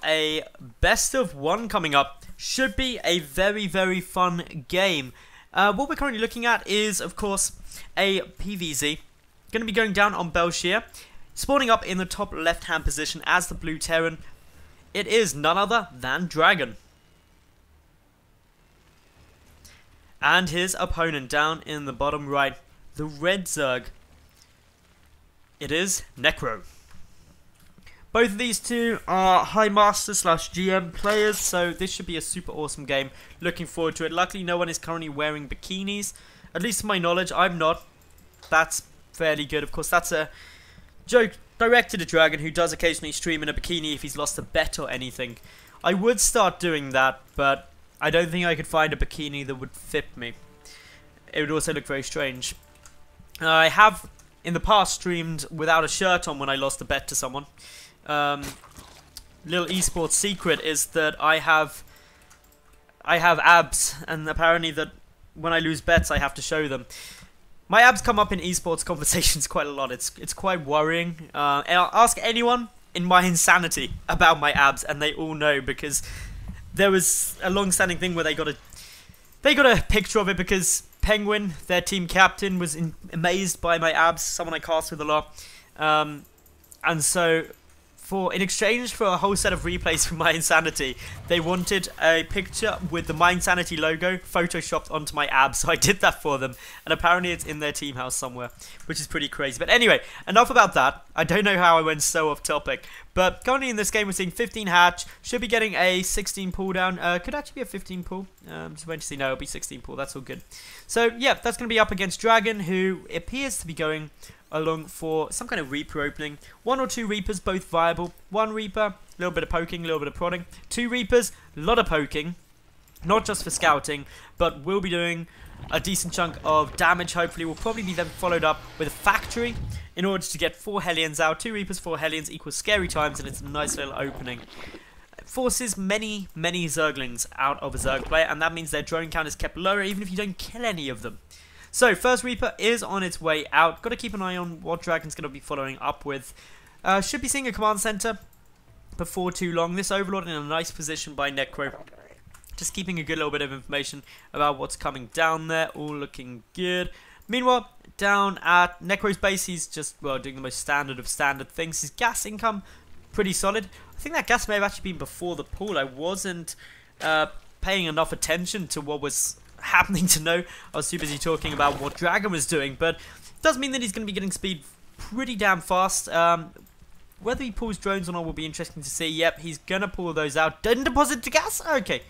a best of one coming up. Should be a very, very fun game. What we're currently looking at is, of course, a PvZ. Going to be going down on Belshire. Spawning up in the top left-hand position as the blue Terran. It is none other than Dragon. And his opponent down in the bottom right, the red Zerg. It is NekRo. Both of these two are High Master / GM players, so this should be a super awesome game. Looking forward to it. Luckily, no one is currently wearing bikinis. At least to my knowledge, I'm not. That's fairly good. Of course, that's a joke directed at Dragon, who does occasionally stream in a bikini if he's lost a bet or anything. I would start doing that, but I don't think I could find a bikini that would fit me. It would also look very strange. I have, in the past, streamed without a shirt on when I lost a bet to someone. Little esports secret is that I have abs, and apparently that when I lose bets I have to show them. My abs come up in esports conversations quite a lot. It's quite worrying. And I'll ask anyone in my insanity about my abs, and they all know, because there was a long-standing thing where they got a picture of it because Penguin, their team captain, was amazed by my abs. Someone I cast with a lot, and so in exchange for a whole set of replays from my insanity, they wanted a picture with the My Insanity logo photoshopped onto my abs, so I did that for them, and apparently it's in their team house somewhere, which is pretty crazy. But anyway, enough about that. I don't know how I went so off topic, but currently in this game we're seeing 15 hatch, should be getting a 16 pull down, could actually be a 15 pull, just wait to see. No, it'll be 16 pull, that's all good. So yeah, that's going to be up against Dragon, who appears to be going along for some kind of Reaper opening. 1 or 2 Reapers, both viable. 1 Reaper, a little bit of poking, a little bit of prodding. 2 Reapers, a lot of poking. Not just for scouting, but we'll be doing a decent chunk of damage, hopefully. Will probably be then followed up with a factory in order to get 4 Hellions out. 2 Reapers, 4 Hellions equals scary times, and it's a nice little opening. It forces many, many Zerglings out of a Zerg player, and that means their drone count is kept lower even if you don't kill any of them. So, first Reaper is on its way out. Got to keep an eye on what Dragon's going to be following up with. Should be seeing a command center before too long. This Overlord in a nice position by NekRo. Just keeping a good little bit of information about what's coming down there. All looking good. Meanwhile, down at NekRo's base, he's just, well, doing the most standard of standard things. His gas income, pretty solid. I think that gas may have actually been before the pool. I wasn't paying enough attention to what was happening to know. I was too busy talking about what Dragon was doing, but it does mean that he's going to be getting speed pretty damn fast. Whether he pulls drones or not will be interesting to see. Yep, he's going to pull those out. Didn't deposit the gas? Okay,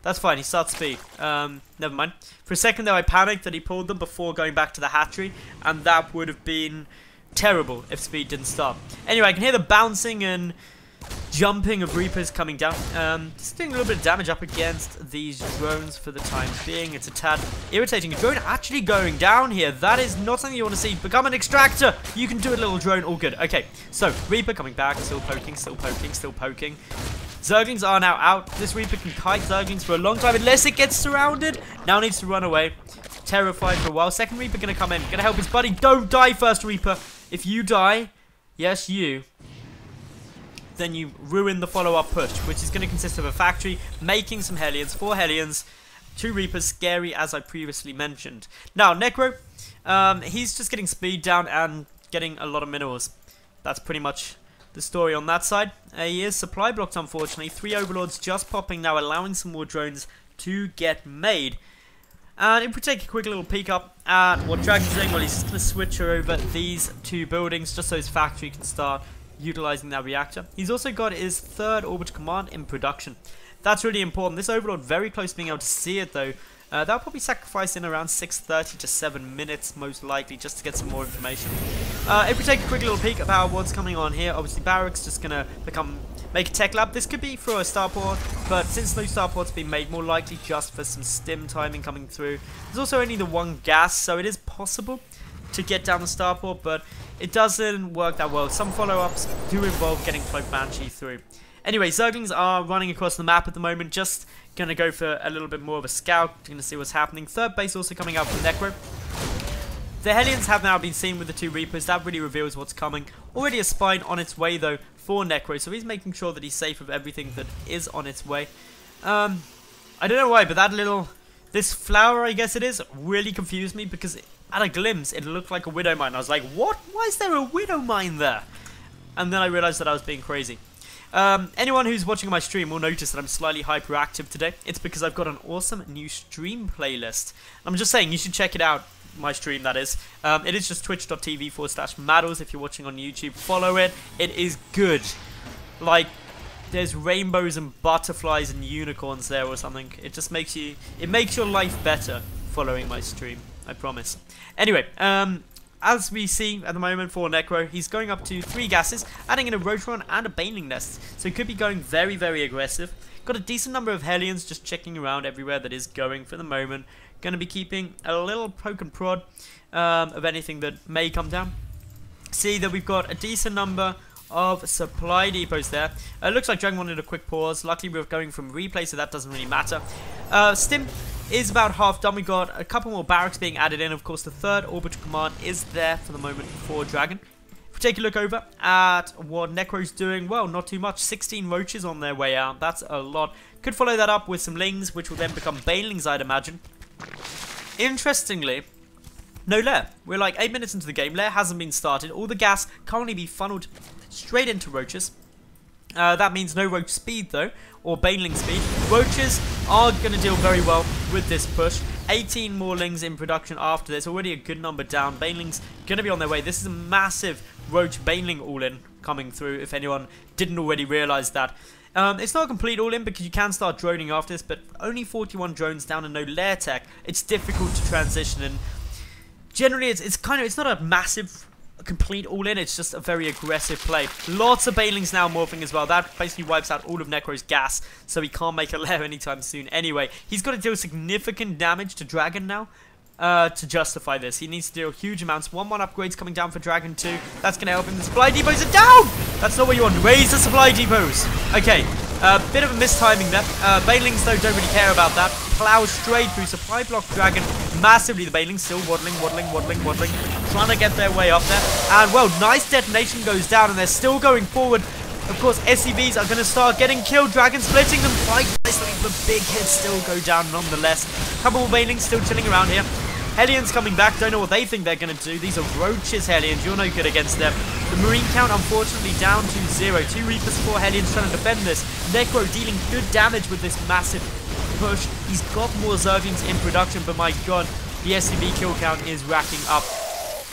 that's fine. He starts speed. Never mind. For a second there I panicked that he pulled them before going back to the hatchery, and that would have been terrible if speed didn't start. Anyway, I can hear the bouncing and jumping of Reapers coming down. Just doing a little bit of damage up against these drones for the time being. It's a tad irritating. A drone actually going down here. That is not something you want to see. Become an extractor. You can do it, little drone. All good. Okay, so Reaper coming back. Still poking, still poking, still poking. Zerglings are now out. This Reaper can kite Zerglings for a long time unless it gets surrounded. Now needs to run away. Terrified for a while. Second Reaper going to come in. Going to help his buddy. Don't die first, Reaper. If you die, yes, you, then you ruin the follow-up push, which is going to consist of a factory, making some Hellions, 4 Hellions, 2 Reapers, scary as I previously mentioned. Now, NekRo, he's just getting speed down and getting a lot of minerals. That's pretty much the story on that side. He is supply blocked, unfortunately. 3 Overlords just popping now, allowing some more drones to get made. And if we take a quick little peek up at what Dragon's doing, well, he's just going to switch over these 2 buildings just so his factory can start utilizing that reactor. He's also got his 3rd orbital command in production. That's really important. This Overlord very close to being able to see it though. That'll probably sacrifice in around 6:30 to 7 minutes most likely just to get some more information. If we take a quick little peek about what's coming on here, obviously Barracks just gonna make a tech lab. This could be for a starport, but since no starport's been made, more likely just for some stim timing coming through. There's also only the 1 gas, so it is possible to get down the starport, but it doesn't work that well. Some follow-ups do involve getting Cloak Banshee through. Anyway, Zerglings are running across the map at the moment, just going to go for a little bit more of a scout, going to see what's happening. 3rd base also coming out from NekRo. The Hellions have now been seen with the 2 Reapers. That really reveals what's coming. Already a Spine on its way though for NekRo, so he's making sure that he's safe with everything that is on its way. I don't know why, but this flower, I guess it is, really confused me, because at a glimpse, it looked like a widow mine. I was like, what? Why is there a widow mine there? And then I realized that I was being crazy. Anyone who's watching my stream will notice that I'm slightly hyperactive today. It's because I've got an awesome new stream playlist. I'm just saying, you should check it out. My stream, that is. It is just twitch.tv/Madals. If you're watching on YouTube, follow it. It is good. Like, there's rainbows and butterflies and unicorns there or something. It just makes your life better following my stream. I promise. Anyway, as we see at the moment for NekRo, he's going up to 3 gases, adding in a Rotron and a Baneling Nest. So he could be going very, very aggressive. Got a decent number of Hellions just checking around everywhere that is going for the moment. Going to be keeping a little poke and prod of anything that may come down. See that we've got a decent number of supply depots there. It looks like Dragon wanted a quick pause. Luckily we're going from replay, so that doesn't really matter. Stim is about half done. We've got a couple more barracks being added in. Of course, the 3rd orbital command is there for the moment for Dragon. If we take a look over at what NekRo's doing, well, not too much. 16 roaches on their way out. That's a lot. Could follow that up with some lings, which will then become banelings, I'd imagine. Interestingly, no lair. We're like 8 minutes into the game. Lair hasn't been started. All the gas currently be funneled straight into roaches. That means no roach speed though, or baneling speed. Roaches are going to deal very well with this push. 18 more lings in production after this. Already a good number down. Banelings going to be on their way. This is a massive roach baneling all-in coming through, if anyone didn't already realise that. It's not a complete all-in because you can start droning after this, but only 41 drones down and no lair tech. It's difficult to transition, and generally it's not a massive complete all-in, it's just a very aggressive play. Lots of banelings now morphing as well. That basically wipes out all of NekRo's gas, so he can't make a lair anytime soon anyway. He's got to deal significant damage to Dragon now. To justify this, he needs to deal huge amounts. 1-1 upgrades coming down for Dragon 2. That's going to help him. The supply depots are down! That's not what you want. Raise the supply depots. Okay, bit of a mistiming there. Banelings, though, don't really care about that. Plow straight through. Supply block Dragon massively. The Banelings still waddling. Trying to get their way up there. And, well, nice detonation goes down, and they're still going forward. Of course, SCVs are going to start getting killed. Dragon splitting them quite nicely, but big hits still go down nonetheless. Couple more Banelings still chilling around here. Hellions coming back, don't know what they think they're going to do. These are Roaches Hellions, you're no good against them. The Marine count, unfortunately, down to 0. 2 Reapers, 4 Hellions trying to defend this. NekRo dealing good damage with this massive push. He's got more Zerglings in production, but my god, the SCV kill count is racking up.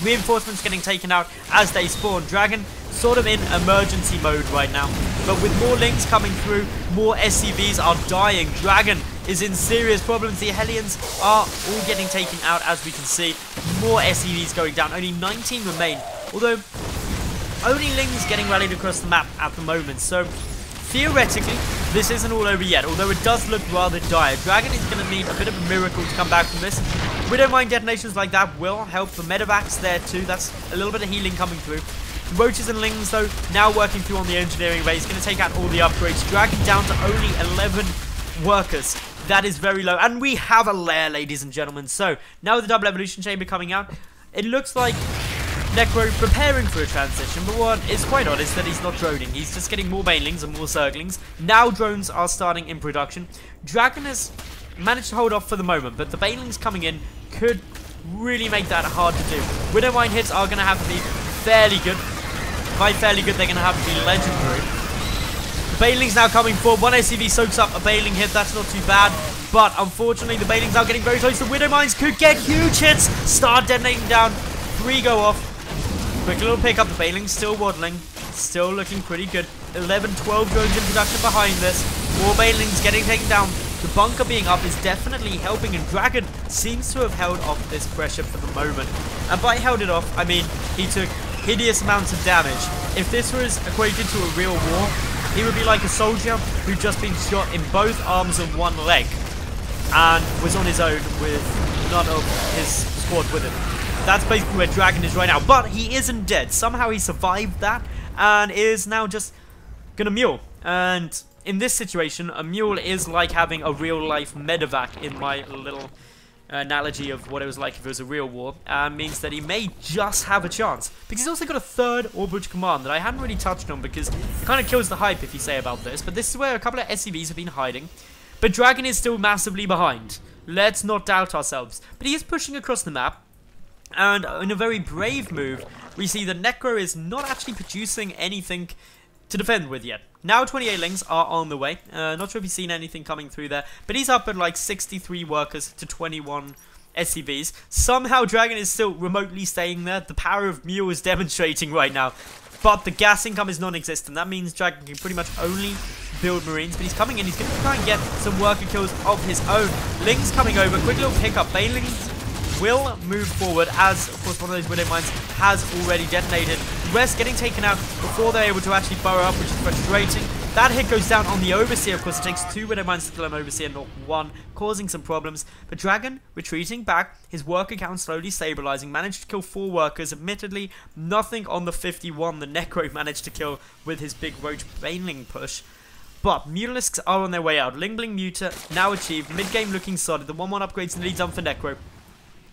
Reinforcements getting taken out as they spawn. Dragon sort of in emergency mode right now, but with more links coming through, more SCVs are dying. Dragon is in serious problems. The Hellions are all getting taken out, as we can see. More SCVs going down. Only 19 remain, although only lings getting rallied across the map at the moment, so theoretically this isn't all over yet, although it does look rather dire. Dragon is going to need a bit of a miracle to come back from this. Widowmine detonations like that will help. The medevacs there too. That's a little bit of healing coming through. Roaches and lings, though, now working through on the engineering base. Going to take out all the upgrades. Dragging down to only 11 workers. That is very low. And we have a lair, ladies and gentlemen. So, now with the double evolution chamber coming out, it looks like NekRo preparing for a transition. But what is quite odd is that he's not droning. He's just getting more banelings and more zerglings. Now drones are starting in production. Dragon has managed to hold off for the moment, but the banelings coming in could really make that hard to do. Widowmine hits are going to have to be fairly good. By fairly good, they're going to have to be legendary. The banelings now coming forward. One SCV soaks up a baneling hit. That's not too bad. But unfortunately, the banelings are getting very close. The widowmines could get huge hits. Start detonating down. 3 go off. Quick little pick up. The banelings still waddling. Still looking pretty good. 11, 12 drones in production behind this. More banelings getting taken down. The bunker being up is definitely helping, and Dragon seems to have held off this pressure for the moment. And by held it off, I mean he took hideous amounts of damage. If this was equated to a real war, he would be like a soldier who'd just been shot in both arms and one leg and was on his own with none of his squad with him. That's basically where Dragon is right now. But he isn't dead. Somehow he survived that and is now just gonna mule. And in this situation, a mule is like having a real-life medevac in my little analogy of what it was like if it was a real war, means that he may just have a chance. Because he's also got a third orbital command that I hadn't really touched on, because it kind of kills the hype if you say about this. But this is where a couple of SCVs have been hiding. But Dragon is still massively behind. Let's not doubt ourselves. But he is pushing across the map. And in a very brave move, we see that NekRo is not actually producing anything to defend with yet. Now 28 lings are on the way. Not sure if you've seen anything coming through there, but he's up at like 63 workers to 21 SCVs. Somehow Dragon is still remotely staying there. The power of Mule is demonstrating right now. But the gas income is non-existent. That means Dragon can pretty much only build Marines. But he's coming in. He's going to try and get some worker kills of his own. Lings coming over. Quick little pickup. Banelings will move forward as, of course, one of those Widow Mines has already detonated. Rest getting taken out before they're able to actually burrow up, which is frustrating. That hit goes down on the Overseer. Of course, it takes 2 Widow Mines to kill an Overseer, not 1, causing some problems. But Dragon retreating back, his worker count slowly stabilizing, managed to kill 4 workers. Admittedly, nothing on the 51 the NekRo managed to kill with his big Roach Baneling push. But Mutalisks are on their way out. Ling Bling Muta now achieved. Mid-game looking solid. The 1-1 upgrades in the lead done for NekRo.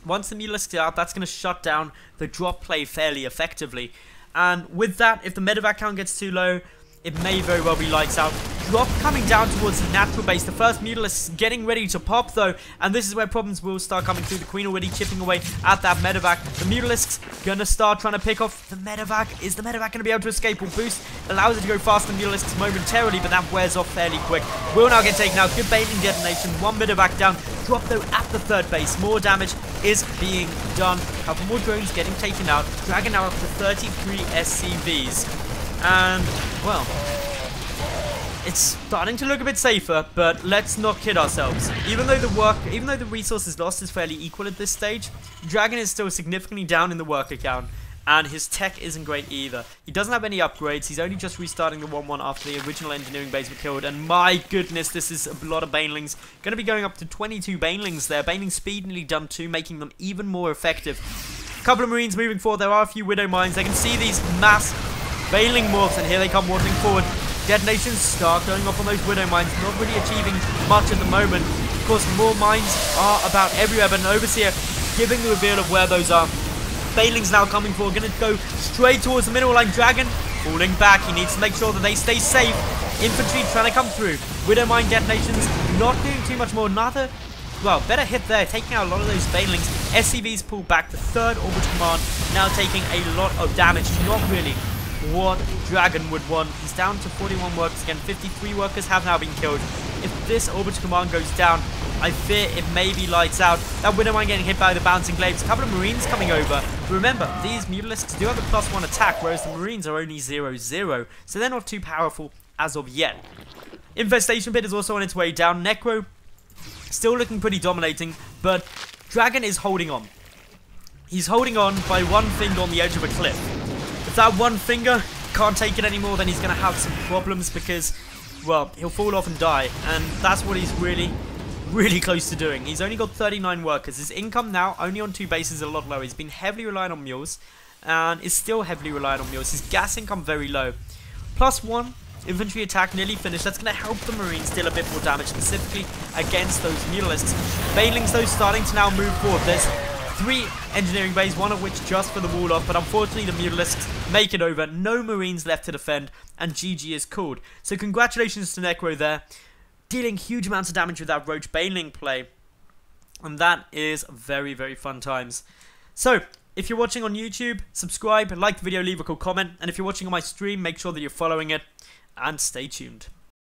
Once the Mutalisks are out, that's going to shut down the drop play fairly effectively. And with that, if the medevac count gets too low, it may very well be lights out. Drop coming down towards the natural base. The first Mutalisk getting ready to pop though. And this is where problems will start coming through. The Queen already chipping away at that medevac. The Mutalisks going to start trying to pick off the medevac. Is the medevac going to be able to escape? Will boost allows it to go faster than Mutalisks momentarily, but that wears off fairly quick. Will now get taken out. Good baiting detonation. 1 medevac down. Drop though at the 3rd base. More damage is being done. A couple more drones getting taken out. Dragon now up to 33 SCVs. And, well, it's starting to look a bit safer, but let's not kid ourselves. Even though the resources lost is fairly equal at this stage, Dragon is still significantly down in the worker count, and his tech isn't great either. He doesn't have any upgrades. He's only just restarting the 1-1 after the original engineering base were killed, and my goodness, this is a lot of Banelings. Going to be going up to 22 Banelings there. Baneling speed nearly done 2, making them even more effective. Couple of Marines moving forward. There are a few Widow Mines. They can see these mass Baneling morphs, and here they come waddling forward. Detonations start going off on those Widow Mines, not really achieving much at the moment. Of course, more mines are about everywhere, but an Overseer giving the reveal of where those are. Banelings now coming forward, going to go straight towards the middle line. Dragon falling back. He needs to make sure that they stay safe. Infantry trying to come through. Widow Mine detonations not doing too much more. Another, well, better hit there, taking out a lot of those Banelings. SCVs pull back. The 3rd orbital command now taking a lot of damage. Not really what Dragon would want. He's down to 41 workers again. 53 workers have now been killed. If this orbital command goes down, I fear it may be lights out. That Widow Mine getting hit by the bouncing glaives. A couple of Marines coming over. But remember, these Mutalisks do have a +1 attack, whereas the Marines are only 0-0. So they're not too powerful as of yet. Infestation Pit is also on its way down. NekRo still looking pretty dominating, but Dragon is holding on. He's holding on by 1 finger on the edge of a cliff. If that 1 finger can't take it anymore, then he's going to have some problems because, well, he'll fall off and die. And that's what he's really close to doing. He's only got 39 workers. His income now, only on 2 bases, is a lot lower. He's been heavily reliant on mules and is still heavily reliant on mules. His gas income very low. +1 infantry attack nearly finished. That's going to help the Marines deal a bit more damage, specifically against those Mutalisks. Banelings, though, starting to now move forward. There's 3 engineering bays, 1 of which just for the wall off, but unfortunately the Mutalisks make it over. No Marines left to defend, and GG is called. So congratulations to NekRo there, dealing huge amounts of damage with that Roach Baneling play, and that is very, very fun times. So, if you're watching on YouTube, subscribe, like the video, leave a cool comment, and if you're watching on my stream, make sure that you're following it, and stay tuned.